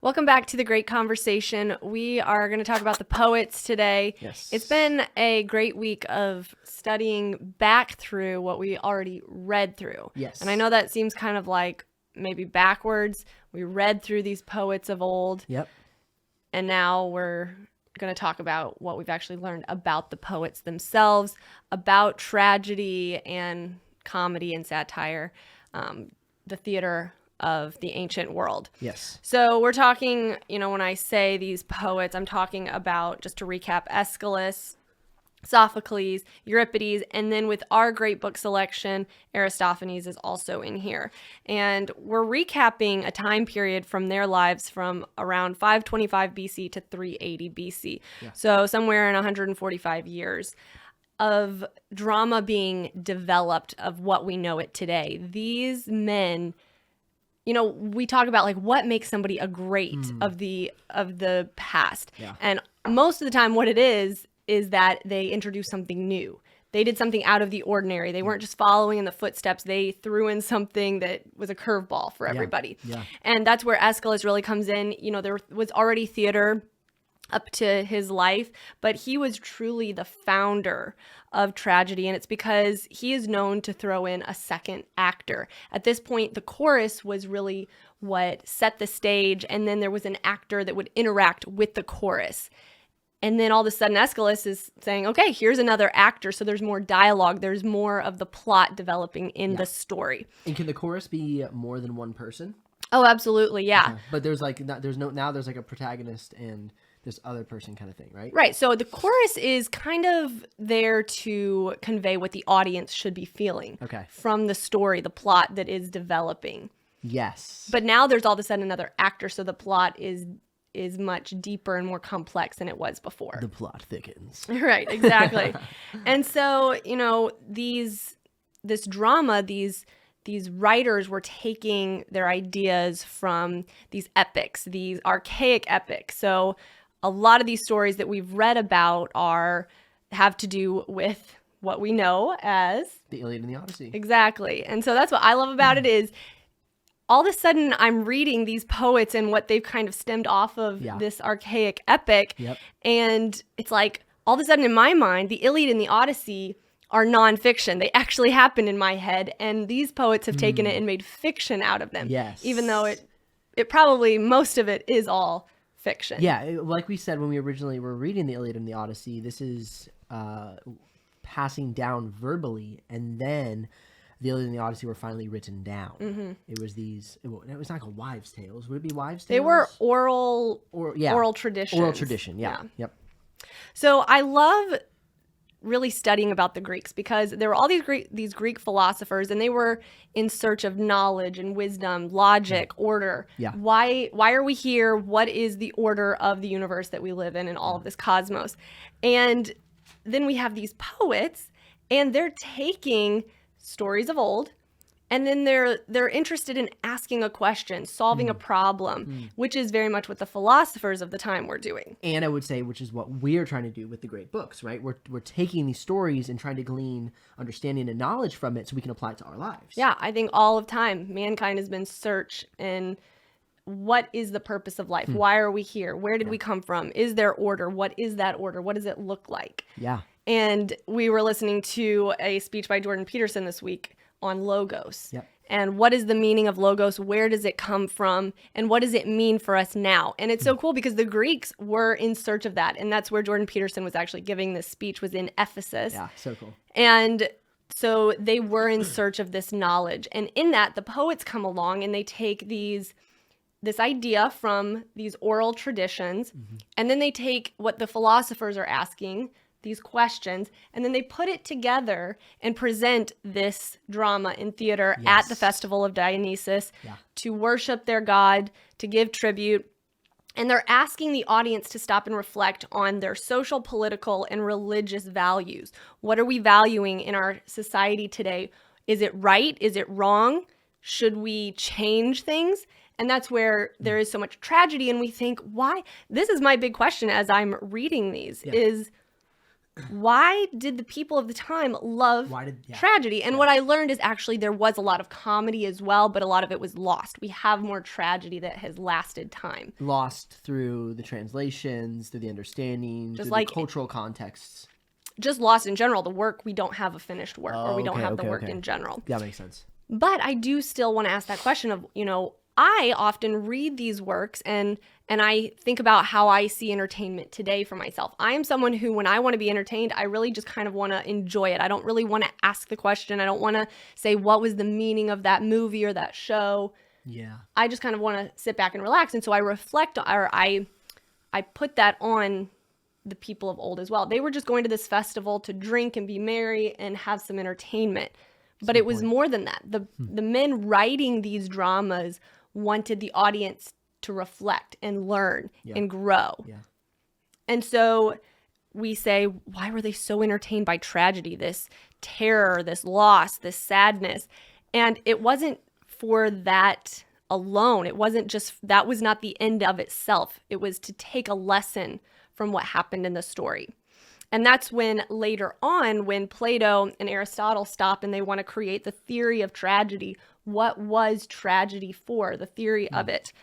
Welcome back to the Great Conversation. We are going to talk about the poets today. Yes. It's been a great week of studying back through what we already read through. Yes. And I know that seems kind of like maybe backwards. We read through these poets of old. Yep. And now we're going to talk about what we've actually learned about the poets themselves, about tragedy and comedy and satire, the theater of the ancient world. Yes. So we're talking, when I say these poets, I'm talking about, just to recap, Aeschylus, Sophocles, Euripides, and then with our great book selection, Aristophanes is also in here. And we're recapping a time period from their lives from around 525 BC to 380 BC. Yeah. So somewhere in 145 years of drama being developed of what we know it today. These men, we talk about like what makes somebody a great of the past. Yeah. And most of the time what it is that they introduced something new. They did something out of the ordinary. They weren't just following in the footsteps. They threw in something that was a curveball for everybody. Yeah. And that's where Aeschylus really comes in. There was already theater up to his life, but he was truly the founder of tragedy, and it's because he is known to throw in a second actor. At this point, the chorus was really what set the stage, and then there was an actor that would interact with the chorus. And then all of a sudden, Aeschylus is saying, okay, here's another actor, so there's more dialogue, there's more of the plot developing in the story. And can the chorus be more than one person? Oh, absolutely, yeah. Okay. But there's like there's like a protagonist and this other person kind of thing, right? Right. So the chorus is kind of there to convey what the audience should be feeling from the story, the plot that is developing. Yes. But now there's all of a sudden another actor, so the plot is much deeper and more complex than it was before. The plot thickens. Right, exactly. And so, this drama, these writers were taking their ideas from these epics, these archaic epics. So a lot of these stories that we've read about have to do with what we know as the Iliad and the Odyssey. Exactly. And so that's what I love about it is all of a sudden I'm reading these poets and what they've kind of stemmed off of this archaic epic. Yep. And it's like all of a sudden in my mind, the Iliad and the Odyssey are nonfiction. They actually happened in my head. And these poets have taken it and made fiction out of them. Yes. Even though it probably, most of it is all fiction. Yeah, like we said when we originally were reading the Iliad and the Odyssey, this is passing down verbally, and then the Iliad and the Odyssey were finally written down. Mm-hmm. It was it was not called wives' tales. Would it be wives' tales? They were oral traditions. Oral tradition, yeah. Yep. So I love really studying about the Greeks because there were all these Greek philosophers, and they were in search of knowledge and wisdom, logic, order. Yeah. Why are we here? What is the order of the universe that we live in and all of this cosmos? And then we have these poets, and they're taking stories of old, and then they're interested in asking a question, solving a problem, which is very much what the philosophers of the time were doing. And I would say, which is what we're trying to do with the great books, right? We're taking these stories and trying to glean understanding and knowledge from it so we can apply it to our lives. Yeah, I think all of time, mankind has been searched in what is the purpose of life? Why are we here? Where did we come from? Is there order? What is that order? What does it look like? Yeah. And we were listening to a speech by Jordan Peterson this week on logos. Yep. And what is the meaning of logos? Where does it come from? And what does it mean for us now? And it's so cool because the Greeks were in search of that. And that's where Jordan Peterson was actually giving this speech, was in Ephesus. Yeah, so cool. And so they were in search of this knowledge. And in that, the poets come along and they take this idea from these oral traditions, and then they take what the philosophers are asking, these questions, and then they put it together and present this drama in theater at the festival of Dionysus to worship their god, to give tribute. And they're asking the audience to stop and reflect on their social, political, and religious values. What are we valuing in our society today? Is it right? Is it wrong? Should we change things? And that's where there is so much tragedy. And we think, why? This is my big question as I'm reading these is, why did the people of the time love tragedy? And what I learned is actually there was a lot of comedy as well, but a lot of it was lost. We have more tragedy that has lasted time. Lost through the translations, through the understanding, through the cultural contexts. Just lost in general. The work, we don't have a finished work, or we don't have the work in general. That makes sense. But I do still want to ask that question of, I often read these works and I think about how I see entertainment today for myself. I am someone who, when I want to be entertained, I really just kind of want to enjoy it. I don't really want to ask the question. I don't want to say, what was the meaning of that movie or that show? Yeah. I just kind of want to sit back and relax. And so I reflect, or I put that on the people of old as well. They were just going to this festival to drink and be merry and have some entertainment. But it was more than that. The men writing these dramas wanted the audience to reflect and learn and grow. Yeah. And so we say, why were they so entertained by tragedy, this terror, this loss, this sadness? And it wasn't for that alone. It wasn't just, that was not the end of itself. It was to take a lesson from what happened in the story. And that's when later on, when Plato and Aristotle stop and they want to create the theory of tragedy, what was tragedy for, the theory of it.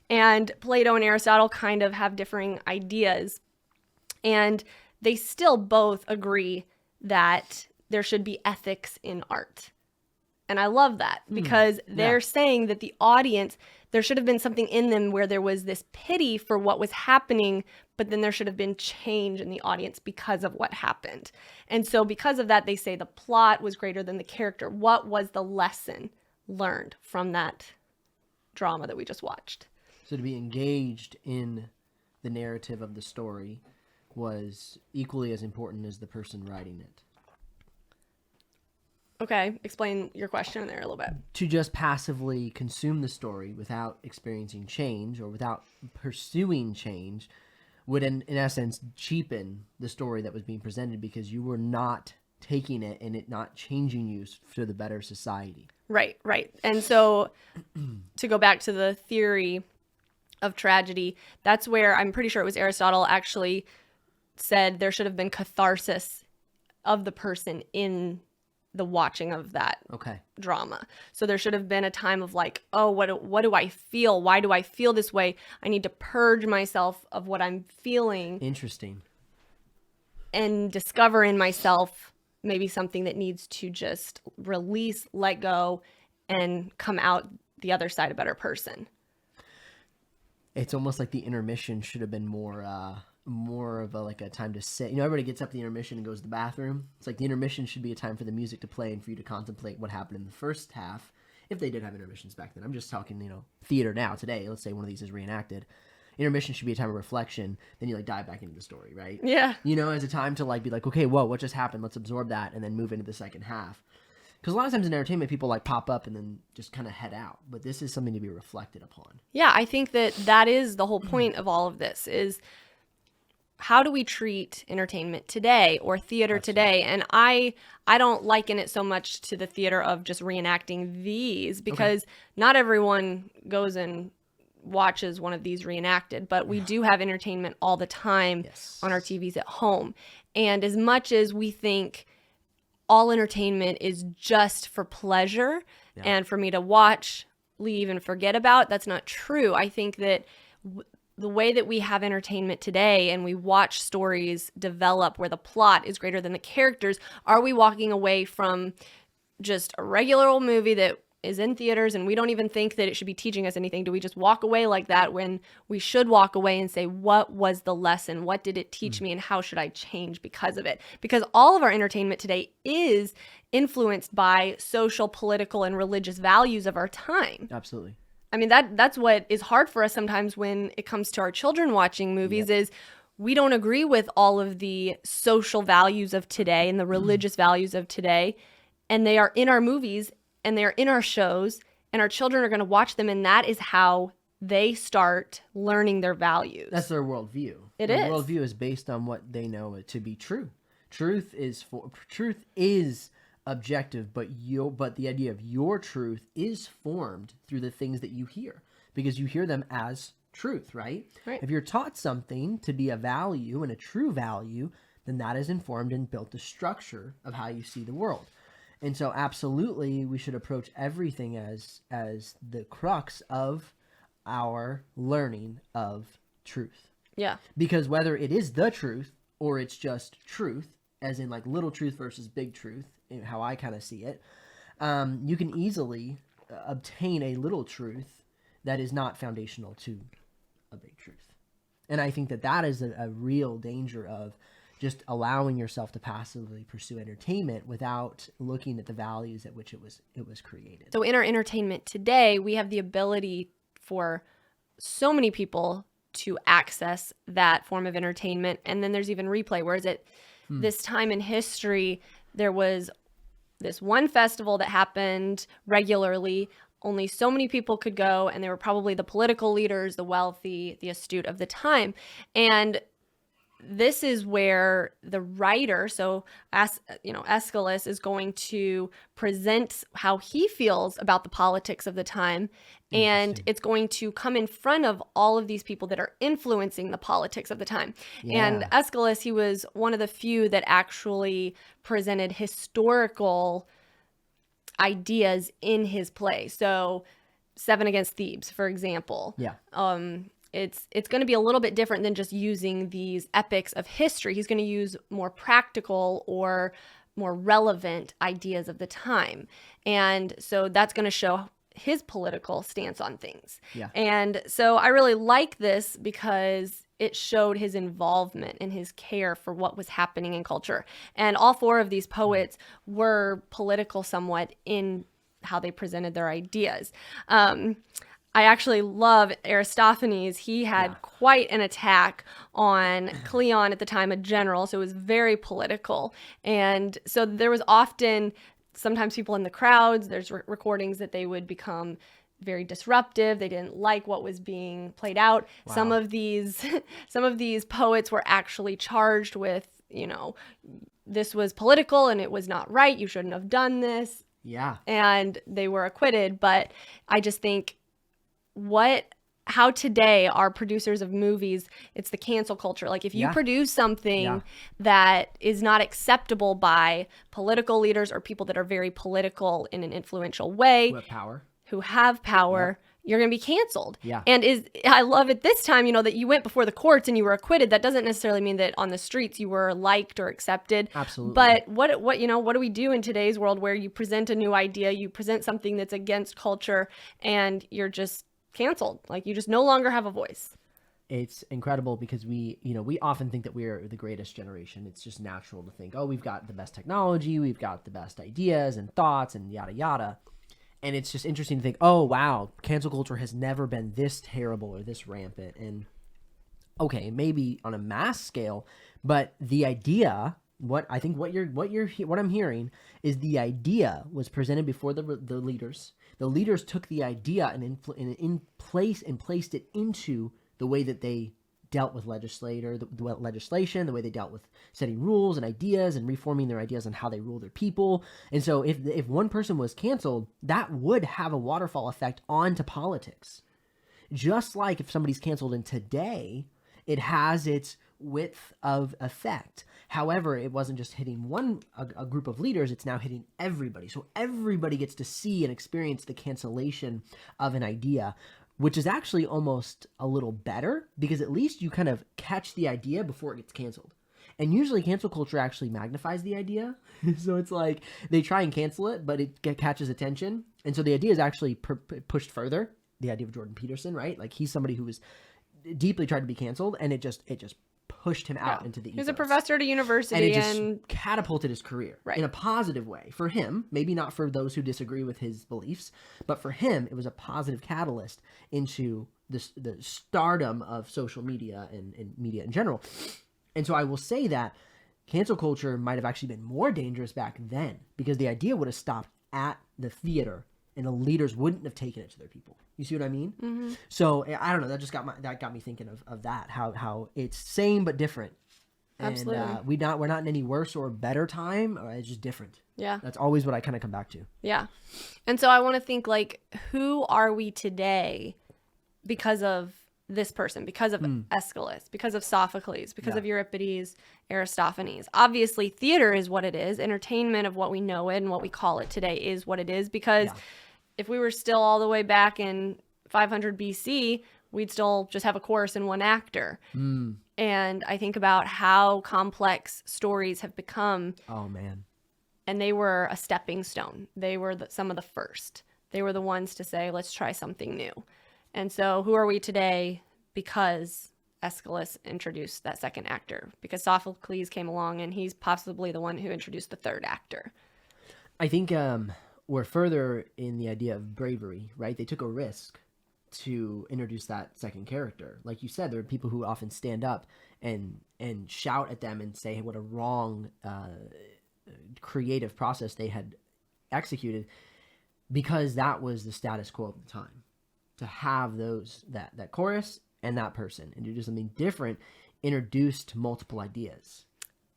And Plato and Aristotle kind of have differing ideas. And they still both agree that there should be ethics in art. And I love that because they're saying that the audience, there should have been something in them where there was this pity for what was happening, but then there should have been change in the audience because of what happened. And so because of that, they say the plot was greater than the character. What was the lesson learned from that drama that we just watched? So to be engaged in the narrative of the story was equally as important as the person writing it. Okay, explain your question there a little bit. To just passively consume the story without experiencing change or without pursuing change would, in essence, cheapen the story that was being presented because you were not taking it and it not changing you for the better society. Right. And so to go back to the theory of tragedy, that's where I'm pretty sure it was Aristotle actually said there should have been catharsis of the person in the watching of that drama. So there should have been a time of like, oh, what do I feel? Why do I feel this way? I need to purge myself of what I'm feeling. Interesting. And discover in myself maybe something that needs to just release, let go, and come out the other side a better person. It's almost like the intermission should have been more of a time to sit. Everybody gets up at the intermission and goes to the bathroom. It's like the intermission should be a time for the music to play and for you to contemplate what happened in the first half, if they did have intermissions back then. I'm just talking, theater now, today. Let's say one of these is reenacted. Intermission should be a time of reflection. Then you dive back into the story, right? Yeah. As a time to be like, okay, whoa, what just happened? Let's absorb that and then move into the second half. Because a lot of times in entertainment, people pop up and then just kind of head out. But this is something to be reflected upon. Yeah, I think that is the whole point of all of this is how do we treat entertainment today or theater today? And I don't liken it so much to the theater of just reenacting these because not everyone goes and watches one of these reenacted, but we do have entertainment all the time on our TVs at home. And as much as we think all entertainment is just for pleasure and for me to watch, leave, and forget about, that's not true. I think that the way that we have entertainment today and we watch stories develop where the plot is greater than the characters, are we walking away from just a regular old movie that is in theaters and we don't even think that it should be teaching us anything? Do we just walk away like that when we should walk away and say, what was the lesson? What did it teach me and how should I change because of it? Because all of our entertainment today is influenced by social, political, and religious values of our time. Absolutely. I mean, that's what is hard for us sometimes when it comes to our children watching movies is we don't agree with all of the social values of today and the religious values of today. And they are in our movies and they are in our shows and our children are going to watch them. And that is how they start learning their values. That's their worldview. Their worldview is based on what they know it to be true. Truth is objective, but the idea of your truth is formed through the things that you hear because you hear them as truth, right? If you're taught something to be a value and a true value, then that has informed and built the structure of how you see the world. And so absolutely we should approach everything as the crux of our learning of truth. Yeah. Because whether it is the truth or it's just truth, as in like little truth versus big truth, how I kind of see it, you can easily obtain a little truth that is not foundational to a big truth. And I think that is a real danger of just allowing yourself to passively pursue entertainment without looking at the values at which it was created. So in our entertainment today, we have the ability for so many people to access that form of entertainment. And then there's even replay. Whereas at this time in history, there was this one festival that happened regularly. Only so many people could go, and they were probably the political leaders, the wealthy, the astute of the time. And this is where the writer, so Aeschylus, is going to present how he feels about the politics of the time, and it's going to come in front of all of these people that are influencing the politics of the time. Yeah. And Aeschylus, he was one of the few that actually presented historical ideas in his play. So 7 Against Thebes, for example. Yeah. It's going to be a little bit different than just using these epics of history. He's going to use more practical or more relevant ideas of the time. And so that's going to show his political stance on things. Yeah. And so I really like this because it showed his involvement and his care for what was happening in culture. And all 4 of these poets were political somewhat in how they presented their ideas. I actually love Aristophanes. He had quite an attack on Cleon at the time, a general, so it was very political. And so there was often, sometimes people in the crowds, there's recordings that they would become very disruptive. They didn't like what was being played out. Wow. Some of these poets were actually charged with, this was political and it was not right. You shouldn't have done this. Yeah. And they were acquitted. But I just think how today our producers of movies, it's the cancel culture. Like if you produce something that is not acceptable by political leaders or people that are very political in an influential way, who have power, you're going to be canceled. Yeah. And I love it this time, that you went before the courts and you were acquitted. That doesn't necessarily mean that on the streets you were liked or accepted. Absolutely. But what do we do in today's world where you present a new idea, you present something that's against culture, and you're just canceled? Like you just no longer have a voice. It's incredible because we often think that we're the greatest generation. It's just natural to think, oh, we've got the best technology, we've got the best ideas and thoughts and yada yada. And it's just interesting to think, oh, wow, cancel culture has never been this terrible or this rampant. And okay, maybe on a mass scale, but the idea, what I'm hearing is the idea was presented before the leaders. The leaders took the idea and placed it into the way that they dealt with legislation, the way they dealt with setting rules and ideas and reforming their ideas on how they rule their people. And so if one person was canceled, that would have a waterfall effect onto politics. Just like if somebody's canceled in today, it has its width of effect. However, it wasn't just hitting a group of leaders, it's now hitting everybody. So everybody gets to see and experience the cancellation of an idea, which is actually almost a little better because at least you kind of catch the idea before it gets canceled. And usually cancel culture actually magnifies the idea. So it's like they try and cancel it, but it catches attention. And so the idea is actually pushed further. The idea of Jordan Peterson, right? Like he's somebody who was deeply tried to be canceled, and it just pushed him out into the ethos. He was a professor at a university, and it just catapulted his career right. in a positive way for him. Maybe not for those who disagree with his beliefs, but for him, it was a positive catalyst into the stardom of social media and media in general. And so I will say that cancel culture might have actually been more dangerous back then because the idea would have stopped at the theater and the leaders wouldn't have taken it to their people. You see what I mean? Mm-hmm. So I don't know. That just got me thinking of that. How it's same but different. Absolutely. And we're not in any worse or better time. It's just different. Yeah. That's always what I kind of come back to. Yeah. And so I want to think like, who are we today because of this person, because of Aeschylus, because of Sophocles, because of Euripides, Aristophanes. Obviously, theater is what it is. Entertainment of what we know it and what we call it today is what it is, because if we were still all the way back in 500 BC, we'd still just have a chorus and one actor. And I think about how complex stories have become. Oh, man. And they were a stepping stone. They were some of the first. They were the ones to say, let's try something new. And so who are we today? Because Aeschylus introduced that second actor. Because Sophocles came along, and he's possibly the one who introduced the third actor. I think we're further in the idea of bravery, right? They took a risk to introduce that second character. Like you said, there are people who often stand up and shout at them and say what a wrong creative process they had executed, because that was the status quo at the time. To have that chorus and that person and do something different introduced multiple ideas.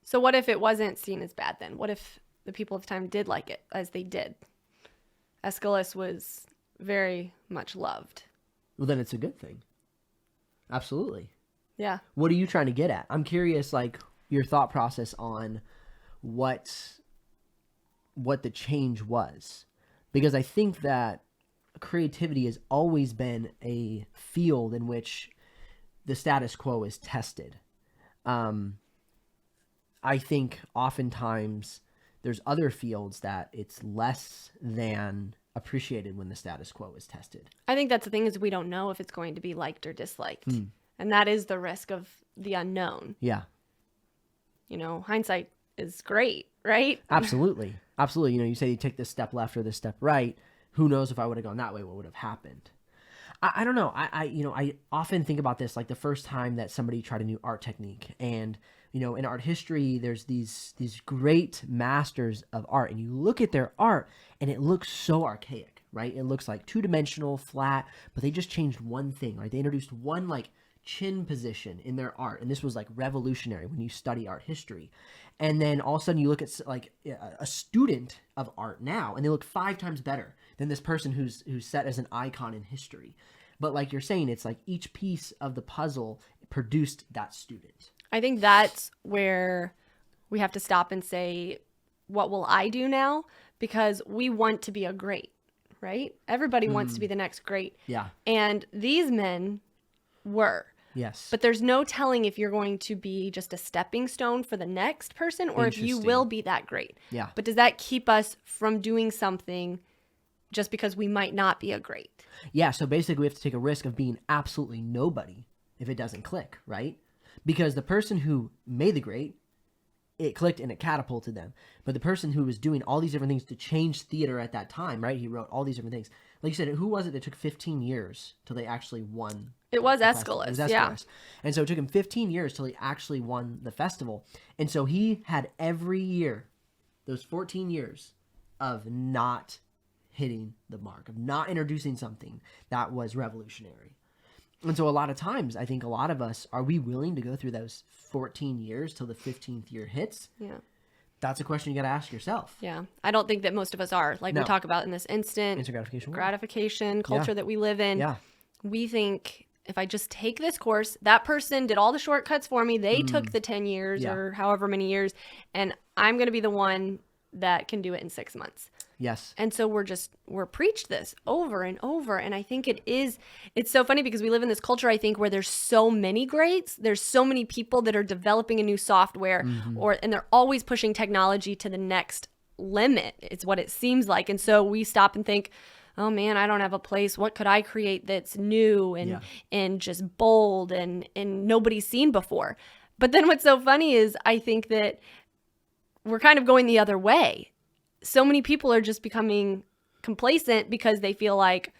So what if it wasn't seen as bad then? What if the people of the time did like it as they did? Aeschylus was very much loved. Well, then it's a good thing. Absolutely. Yeah. What are you trying to get at? I'm curious, like, your thought process on what the change was. Because I think that creativity has always been a field in which the status quo is tested. I think oftentimes there's other fields that it's less than appreciated when the status quo is tested. I think that's the thing, is we don't know if it's going to be liked or disliked. And that is the risk of the unknown. Yeah. You know, hindsight is great, right? Absolutely. Absolutely. You know, you say you take this step left or this step right. Who knows if I would have gone that way, what would have happened? I don't know. I often think about this, like the first time that somebody tried a new art technique. And, you know, in art history, there's these great masters of art, and you look at their art and it looks so archaic, right? It looks like two-dimensional, flat, but they just changed one thing, right? They introduced one like chin position in their art, and this was like revolutionary when you study art history. And then all of a sudden you look at like a student of art now, and they look 5 times better than this person who's set as an icon in history. But like you're saying, it's like each piece of the puzzle produced that student. I think that's where we have to stop and say, what will I do now? Because we want to be a great, right? Everybody wants to be the next great. Yeah. And these men were. Yes. But there's no telling if you're going to be just a stepping stone for the next person, or if you will be that great. Yeah. But does that keep us from doing something just because we might not be a great? Yeah, so basically we have to take a risk of being absolutely nobody if it doesn't click, right? Because the person who made the great, it clicked and it catapulted them. But the person who was doing all these different things to change theater at that time, right? He wrote all these different things. Like you said, who was it that took 15 years till they actually won? It was Aeschylus. It was Aeschylus. Yeah. And so it took him 15 years till he actually won the festival. And so he had every year, those 14 years, of not hitting the mark, of not introducing something that was revolutionary. And so a lot of times, I think a lot of us, are we willing to go through those 14 years till the 15th year hits? Yeah. That's a question you got to ask yourself. Yeah. I don't think that most of us are. Like we talk about in this instant gratification culture that we live in. Yeah. We think, if I just take this course, that person did all the shortcuts for me. They took the 10 years or however many years, and I'm going to be the one that can do it in 6 months. Yes. And so we're preached this over and over. And I think it's so funny because we live in this culture, I think, where there's so many greats. There's so many people that are developing a new software and they're always pushing technology to the next limit. It's what it seems like. And so we stop and think, oh man, I don't have a place. What could I create that's new and just bold and nobody's seen before? But then what's so funny is I think that we're kind of going the other way. So many people are just becoming complacent because they feel like,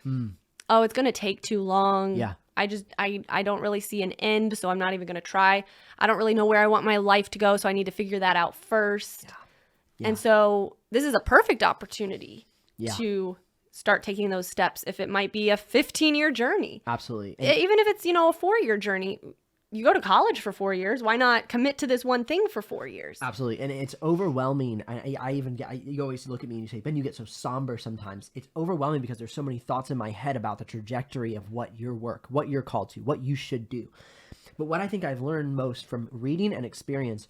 oh, it's going to take too long. Yeah. I don't really see an end, so I'm not even going to try. I don't really know where I want my life to go, so I need to figure that out first. Yeah. And so this is a perfect opportunity to start taking those steps if it might be a 15-year journey. Absolutely. Even if it's, a 4-year journey, you go to college for 4 years. Why not commit to this one thing for 4 years? Absolutely. And it's overwhelming. I even get, you always look at me and you say, Ben, you get so somber sometimes. It's overwhelming because there's so many thoughts in my head about the trajectory of what your work, what you're called to, what you should do. But what I think I've learned most from reading and experience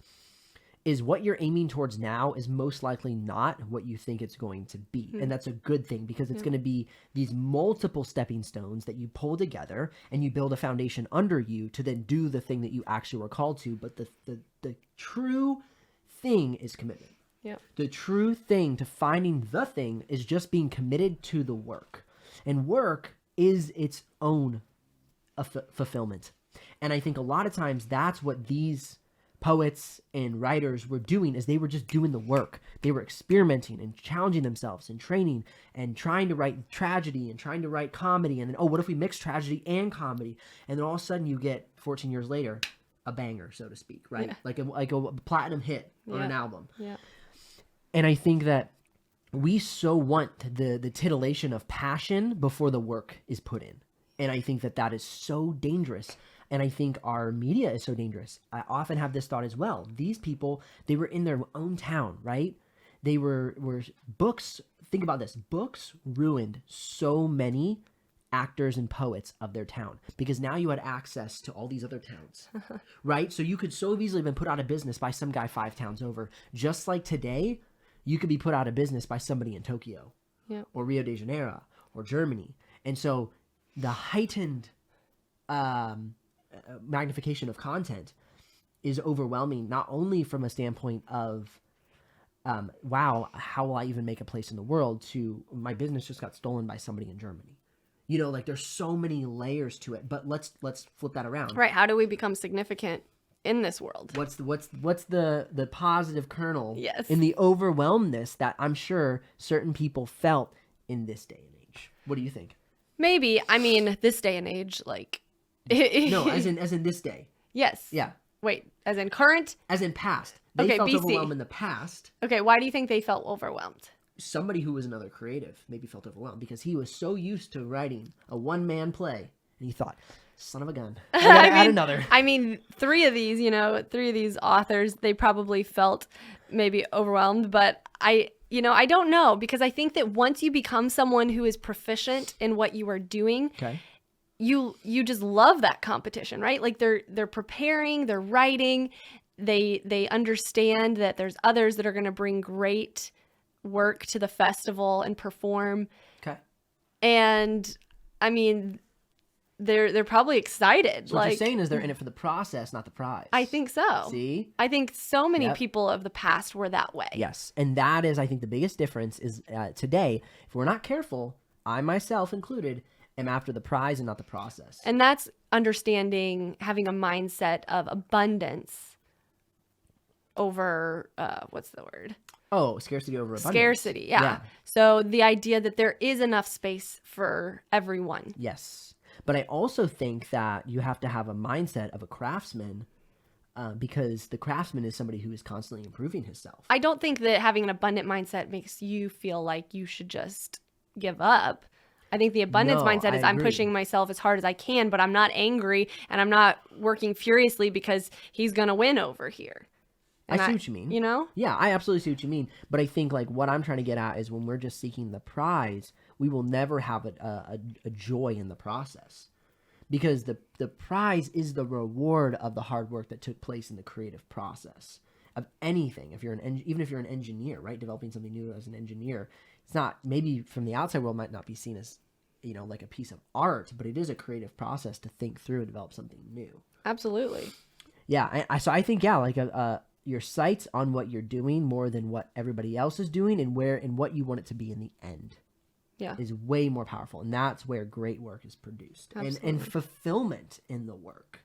is what you're aiming towards now is most likely not what you think it's going to be. And that's a good thing because it's going to be these multiple stepping stones that you pull together and you build a foundation under you to then do the thing that you actually were called to. But the true thing is commitment. Yep. The true thing to finding the thing is just being committed to the work. And work is its own fulfillment. And I think a lot of times that's what these poets and writers were doing, is they were just doing the work. They were experimenting and challenging themselves and training and trying to write tragedy and trying to write comedy. And then, oh, what if we mix tragedy and comedy? And then all of a sudden you get 14 years later, a banger, so to speak, right? Yeah. Like a platinum hit on an album. Yeah. And I think that we so want the titillation of passion before the work is put in. And I think that that is so dangerous. And I think our media is so dangerous. I often have this thought as well. These people, they were in their own town, right? They were books. Think about this. Books ruined so many actors and poets of their town because now you had access to all these other towns, right? So you could so easily have been put out of business by some guy 5 towns over. Just like today, you could be put out of business by somebody in Tokyo or Rio de Janeiro or Germany. And so the heightened magnification of content is overwhelming, not only from a standpoint of wow, how will I even make a place in the world, to my business just got stolen by somebody in Germany. You know, like there's so many layers to it. But let's flip that around. Right. How do we become significant in this world? What's the positive kernel Yes. in the overwhelmedness that I'm sure certain people felt in this day and age? What do you think? Maybe. I mean, this day and age, like. No, as in this day. Yes. Yeah. Wait, as in current? As in past. They Okay, felt BC. overwhelmed in the past. Okay, why do you think they felt overwhelmed? Somebody who was another creative maybe felt overwhelmed because he was so used to writing a one-man play, and he thought, son of a gun, I gotta add another. I mean, three of these authors, they probably felt maybe overwhelmed, but I don't know, because I think that once you become someone who is proficient in what you are doing, Okay. you just love that competition, right? Like they're preparing, they're writing, they understand that there's others that are going to bring great work to the festival and perform. Okay. And I mean, they're probably excited. So what you're saying is they're in it for the process, not the prize. I think so. See? I think so many Yep. people of the past were that way. Yes. And that is, I think, the biggest difference is today, if we're not careful, I myself included, am after the prize and not the process. And that's understanding, having a mindset of abundance over, what's the word? Oh, scarcity over abundance. Scarcity, yeah. So the idea that there is enough space for everyone. Yes. But I also think that you have to have a mindset of a craftsman, because the craftsman is somebody who is constantly improving himself. I don't think that having an abundant mindset makes you feel like you should just give up. I think the abundance No, mindset I is I'm agree. pushing myself as hard as I can, but I'm not angry and I'm not working furiously because he's going to win over here. And I see what you mean. You know? Yeah, I absolutely see what you mean. But I think like what I'm trying to get at is when we're just seeking the prize, we will never have a joy in the process, because the prize is the reward of the hard work that took place in the creative process of anything. If you're even if you're an engineer, right, developing something new as an engineer, it's not, maybe from the outside world might not be seen as, you know, like a piece of art, but it is a creative process to think through and develop something new. Absolutely. Yeah, so I think like your sights on what you're doing more than what everybody else is doing and what you want it to be in the end. Yeah. Is way more powerful, and that's where great work is produced, and fulfillment in the work.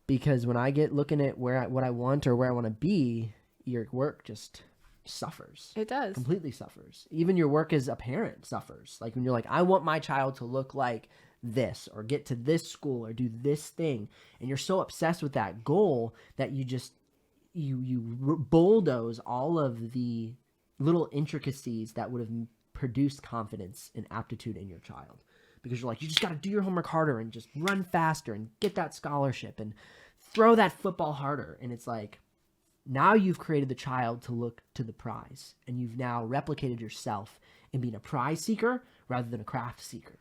Because when I get looking at what I want or where I want to be, your work just suffers. It does. Completely suffers. Even your work as a parent suffers. Like when you're like, I want my child to look like this or get to this school or do this thing, and you're so obsessed with that goal that you just you bulldoze all of the little intricacies that would have produced confidence and aptitude in your child, because you're like, you just got to do your homework harder and just run faster and get that scholarship and throw that football harder. And it's like, now you've created the child to look to the prize, and you've now replicated yourself in being a prize seeker rather than a craft seeker.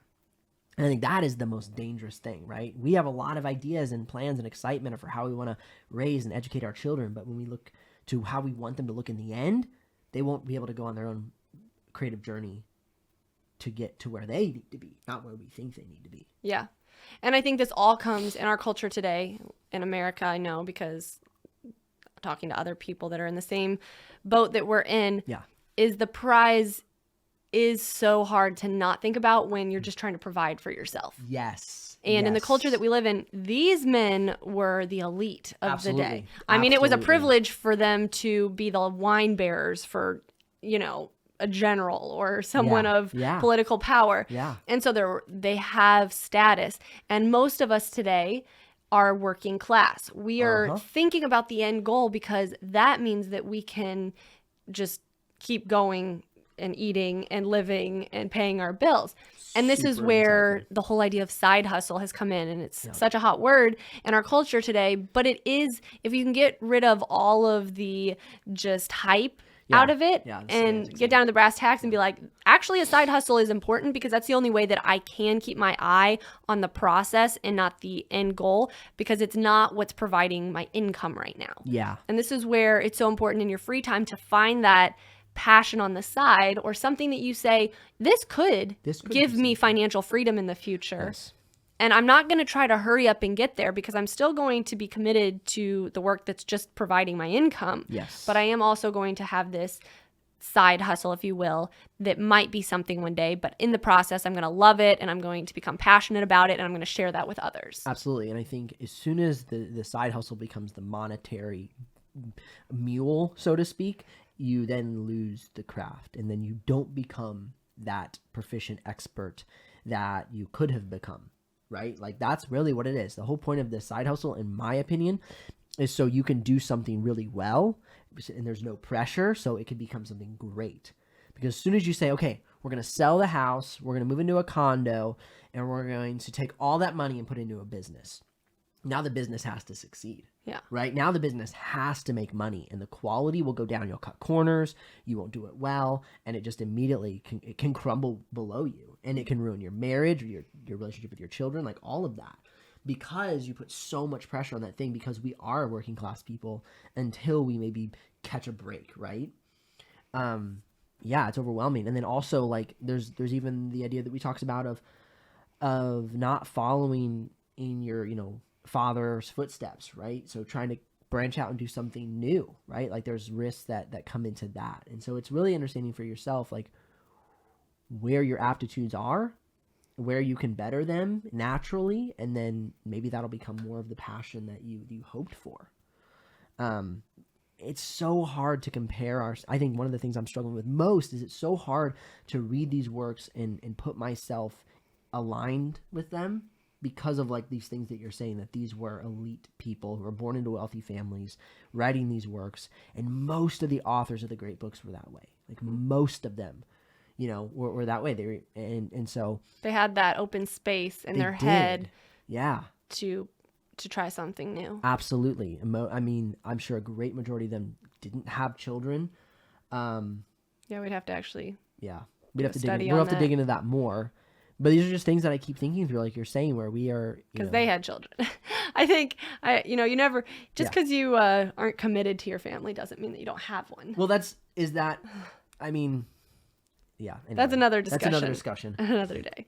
And I think that is the most dangerous thing, right? We have a lot of ideas and plans and excitement for how we want to raise and educate our children, but when we look to how we want them to look in the end, they won't be able to go on their own creative journey to get to where they need to be, not where we think they need to be. Yeah. And I think this all comes in our culture today in America, I know, because talking to other people that are in the same boat that we're in, is the prize is so hard to not think about when you're just trying to provide for yourself. Yes. And in the culture that we live in, these men were the elite of the day. I mean, it was a Absolutely. privilege for them to be the wine bearers for, you know, a general or someone of political power. Yeah. And so they have status. And most of us today are working class. We are thinking about the end goal because that means that we can just keep going and eating and living and paying our bills. And this is where the whole idea of side hustle has come in, and it's such a hot word in our culture today, but it is, if you can get rid of all of the just hype out of it and get down to the brass tacks and be like, actually a side hustle is important because that's the only way that I can keep my eye on the process and not the end goal, because it's not what's providing my income right now. Yeah. And this is where it's so important in your free time to find that passion on the side or something that you say, this could give me financial freedom in the future. Yes. And I'm not going to try to hurry up and get there because I'm still going to be committed to the work that's just providing my income. Yes. But I am also going to have this side hustle, if you will, that might be something one day. But in the process, I'm going to love it and I'm going to become passionate about it and I'm going to share that with others. Absolutely. And I think as soon as the side hustle becomes the monetary mule, so to speak, you then lose the craft, and then you don't become that proficient expert that you could have become, right? Like that's really what it is. The whole point of the side hustle, in my opinion, is so you can do something really well and there's no pressure, so it can become something great. Because as soon as you say, okay, we're going to sell the house, we're going to move into a condo, and we're going to take all that money and put it into a business. Now the business has to succeed. Yeah. Right? Now the business has to make money, and the quality will go down. You'll cut corners, you won't do it well, and it just immediately can crumble below you, and it can ruin your marriage, or your relationship with your children, like all of that, because you put so much pressure on that thing, because we are working class people until we maybe catch a break, right? Yeah, it's overwhelming. And then also, like, there's even the idea that we talked about of not following in your, father's footsteps, right? So trying to branch out and do something new, right? Like there's risks that come into that. And so it's really understanding for yourself, like where your aptitudes are, where you can better them naturally, and then maybe that'll become more of the passion that you hoped for. It's so hard to compare I think one of the things I'm struggling with most is it's so hard to read these works and put myself aligned with them, because of like these things that you're saying, that these were elite people who were born into wealthy families writing these works. And most of the authors of the great books were that way. Like most of them, were that way. They were, and so they had that open space in their head. Yeah. To try something new. Absolutely. I mean, I'm sure a great majority of them didn't have children. Yeah, we'd have to actually. Yeah. We'll have to dig into that more. But these are just things that I keep thinking through, like you're saying, where we are, because they had children. I think, you never, just because you aren't committed to your family doesn't mean that you don't have one. Well, I mean, yeah. Anyway, that's another discussion. Another day.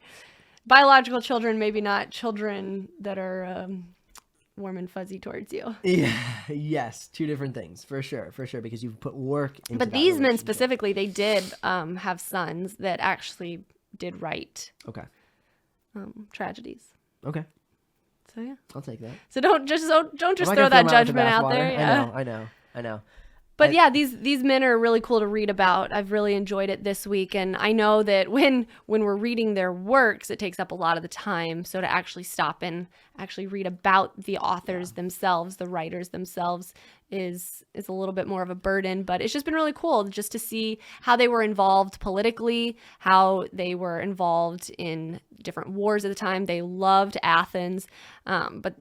Biological children, maybe not children that are warm and fuzzy towards you. Yeah. Yes. Two different things, for sure. Because you've put work into But these men specifically, they did have sons that actually did write tragedies. Okay. So yeah, I'll take that. So don't just throw that judgment out there. Yeah. I know. But yeah, these men are really cool to read about. I've really enjoyed it this week, and I know that when we're reading their works, it takes up a lot of the time. So to actually stop and actually read about the authors themselves, the writers themselves, is a little bit more of a burden, but it's just been really cool just to see how they were involved politically, how they were involved in different wars at the time. They loved Athens, but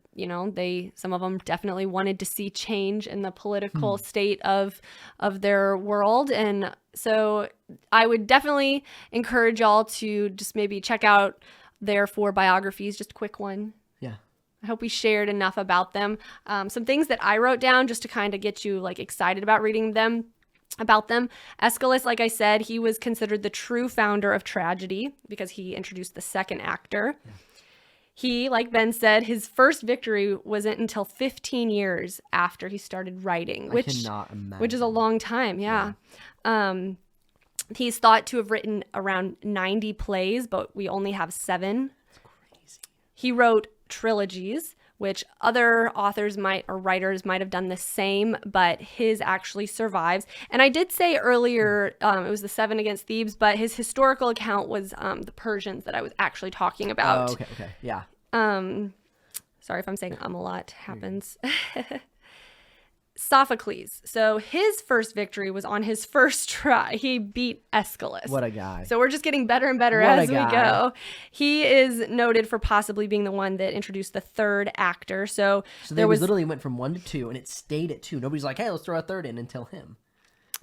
some of them definitely wanted to see change in the political state of their world. And so I would definitely encourage y'all to just maybe check out their 4 biographies, just a quick one. Yeah. I hope we shared enough about them. Some things that I wrote down just to kind of get you like excited about reading about them. Aeschylus, like I said, he was considered the true founder of tragedy because he introduced the second actor. Yeah. He, like Ben said, his first victory wasn't until 15 years after he started writing, I cannot imagine. Which is a long time. Yeah. He's thought to have written around 90 plays, but we only have 7. That's crazy. He wrote trilogies, which other authors or writers might have done the same, but his actually survives. And I did say earlier it was the 7 against Thebes, but his historical account was the Persians that I was actually talking about. Oh, okay, yeah. Sorry if I'm saying a lot. Happens. Sophocles. So his first victory was on his first try. He beat Aeschylus. What a guy. So we're just getting better and better as we go. He is noted for possibly being the one that introduced the third actor. So there was literally went from 1 to 2 and it stayed at 2. Nobody's like, hey, let's throw a third in until him.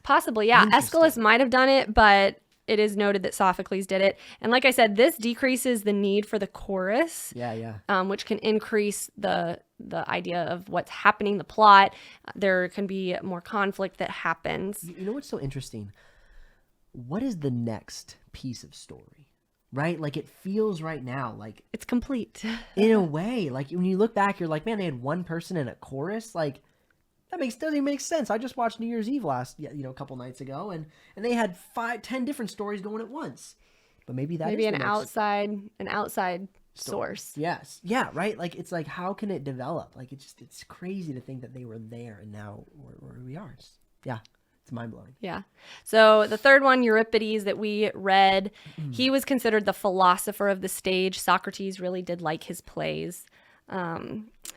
Possibly, yeah. Aeschylus might have done it, but it is noted that Sophocles did it. And like I said, this decreases the need for the chorus. Yeah. Which can increase the idea of what's happening, the plot. There can be more conflict that happens. You know what's so interesting? What is the next piece of story? Right? Like it feels right now like it's complete. In a way. Like when you look back, you're like, man, they had one person in a chorus. Like doesn't even make sense. I just watched New Year's Eve a couple nights ago, and they had 10 different stories going at once. But maybe an outside source. Yes. Yeah, right? Like it's like how can it develop? Like it's crazy to think that they were there and now where we are. It's mind-blowing. Yeah. So the third one, Euripides, that we read, he was considered the philosopher of the stage. Socrates really did like his plays.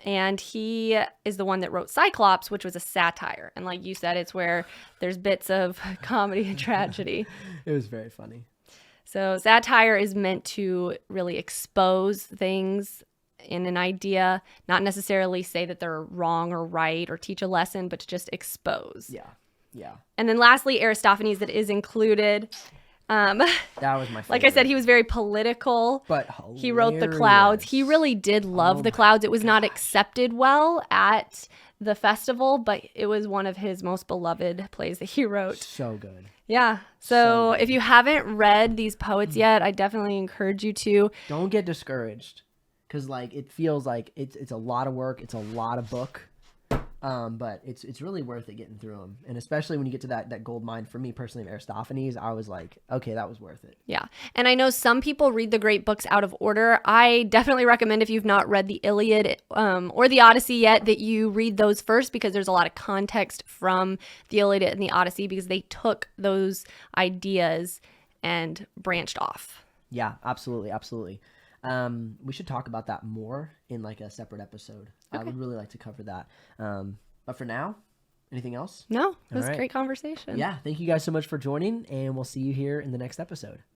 And he is the one that wrote Cyclops, which was a satire. And like you said, it's where there's bits of comedy and tragedy. It was very funny. So satire is meant to really expose things in an idea, not necessarily say that they're wrong or right or teach a lesson, but to just expose. Yeah. And then lastly, Aristophanes, that is included. That was my favorite. Like I said, he was very political. But he wrote The Clouds. He really did love The Clouds. It was not accepted well at the festival, but it was one of his most beloved plays that he wrote. So good. Yeah. So if you haven't read these poets yet, I definitely encourage you to. Don't get discouraged, because like it feels like it's a lot of work. It's a lot of book. But it's really worth it getting through them. And especially when you get to that gold mine, for me personally, of Aristophanes, I was like, okay, that was worth it. Yeah. And I know some people read the great books out of order. I definitely recommend, if you've not read the Iliad or the Odyssey yet, that you read those first, because there's a lot of context from the Iliad and the Odyssey, because they took those ideas and branched off. Yeah, absolutely. We should talk about that more in like a separate episode. Okay. I would really like to cover that. But for now, anything else? No, it was a great conversation. Yeah, thank you guys so much for joining, and we'll see you here in the next episode.